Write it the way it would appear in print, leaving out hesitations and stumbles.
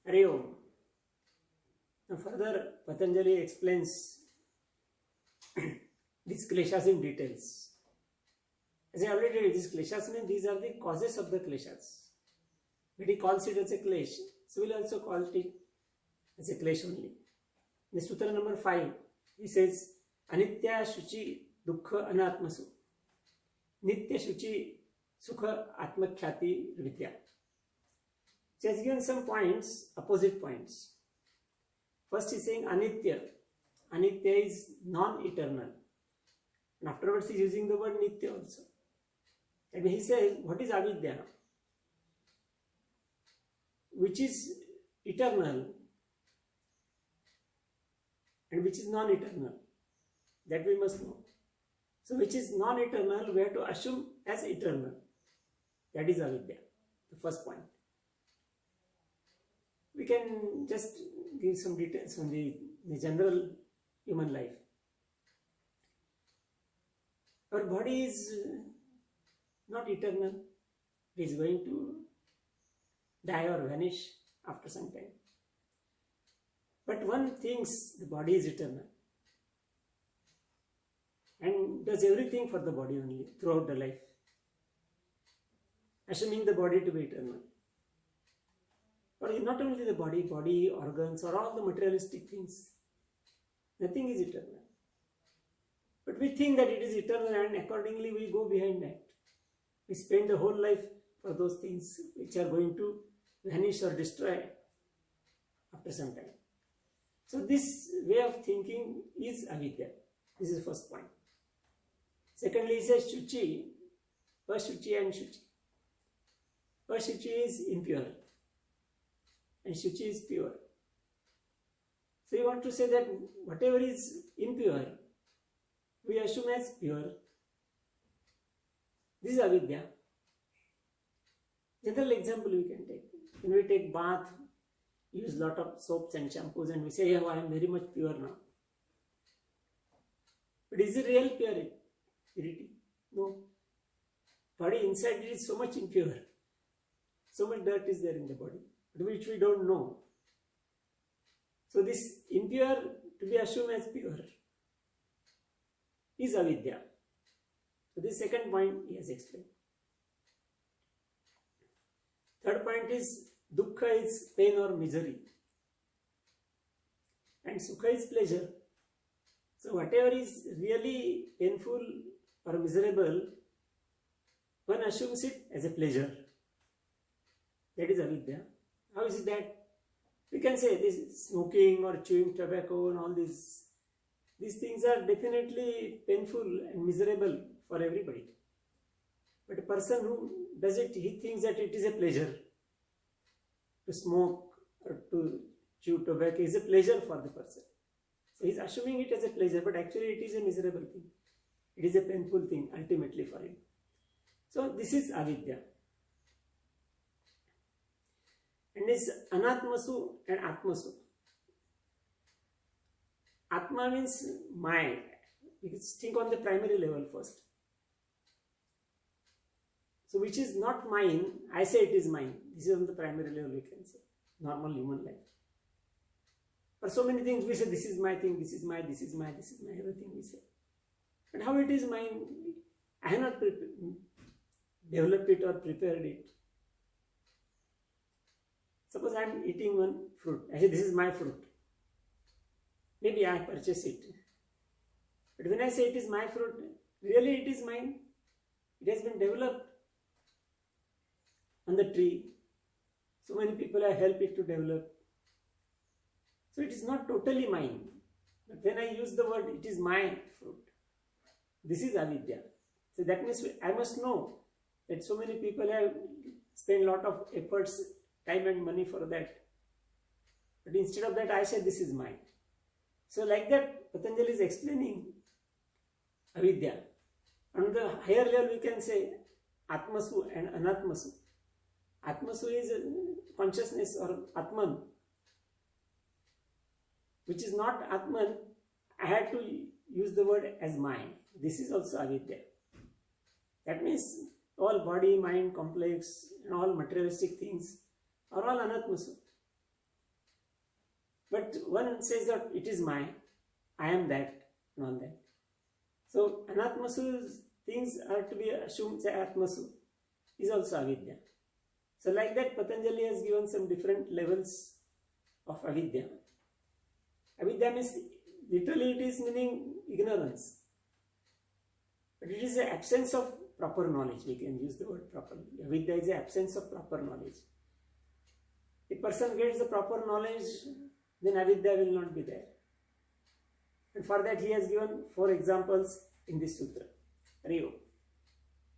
Hari Om. Now further, Patanjali explains these kleshas in details. As I already said, these kleshas mean these are the causes of the kleshas. But he calls it as a klesh, so we'll also call it as a klesh only. In the Sutra number 5, he says, Anitya Shuchi Dukkha Anatmasu. Nitya Shuchi Sukha Atmakhyati Vidya. He has given some points, opposite points. First he is saying Anitya. Anitya is non-eternal. And afterwards he is using the word Nitya also. And he says, what is Avidya? Which is eternal and which is non-eternal. That we must know. So which is non-eternal, we have to assume as eternal. That is Avidya, the first point. We can just give some details on the general human life. Our body is not eternal. It is going to die or vanish after some time. But one thinks the body is eternal and does everything for the body only throughout the life, assuming the body to be eternal. Or not only the body, organs, or all the materialistic things. Nothing is eternal. But we think that it is eternal and accordingly we go behind that. We spend the whole life for those things which are going to vanish or destroy after some time. So this way of thinking is avidya. This is the first point. Secondly, he says shuchi, pashuchi and shuchi. Pashuchi is impure and shuchi is pure. So you want to say that whatever is impure, we assume as pure. This is avidya. General example we can take. When we take bath, use lot of soaps and shampoos and we say, yeah, I am very much pure now. But is it real purity? No. Body inside it is so much impure. So much dirt is there in the body, which we don't know. So this impure to be assumed as pure is avidya. So this second point he has explained. Third point is dukkha is pain or misery and sukha is pleasure. So whatever is really painful or miserable, one assumes it as a pleasure. That is avidya. How is it that? We can say this smoking or chewing tobacco and all these things are definitely painful and miserable for everybody. But a person who does it, he thinks that it is a pleasure. To smoke or to chew tobacco is a pleasure for the person. So he is assuming it as a pleasure, but actually it is a miserable thing. It is a painful thing ultimately for him. So this is avidya. And this anatmasu and atmasu. Atma means mind. You can think on the primary level first. So which is not mine, I say it is mine. This is on the primary level we can say. Normal human life. For so many things we say this is my thing, this is my, everything we say. But how it is mine? I have not developed it or prepared it. Suppose I am eating one fruit. I say this is my fruit. Maybe I purchase it. But when I say it is my fruit, really it is mine. It has been developed on the tree. So many people have helped it to develop. So it is not totally mine. But when I use the word it is my fruit, this is avidya. So that means I must know that so many people have spent a lot of efforts, time and money for that. But instead of that I say this is mine. So like that Patanjali is explaining avidya. On the higher level we can say atmasu and anatmasu. Atmasu is consciousness or atman, which is not atman. I had to use the word as mine. This is also avidya. That means all body, mind, complex and all materialistic things are all anatmasu. But one says that it is my, I am that, and all that. So anatmasu things are to be assumed, say atmasu is also avidya. So like that, Patanjali has given some different levels of avidya. Avidya means, literally it is meaning ignorance. But it is the absence of proper knowledge. We can use the word properly. Avidya is the absence of proper knowledge. If person gets the proper knowledge, then avidya will not be there. And for that he has given 4 examples in this sutra. Hari Om.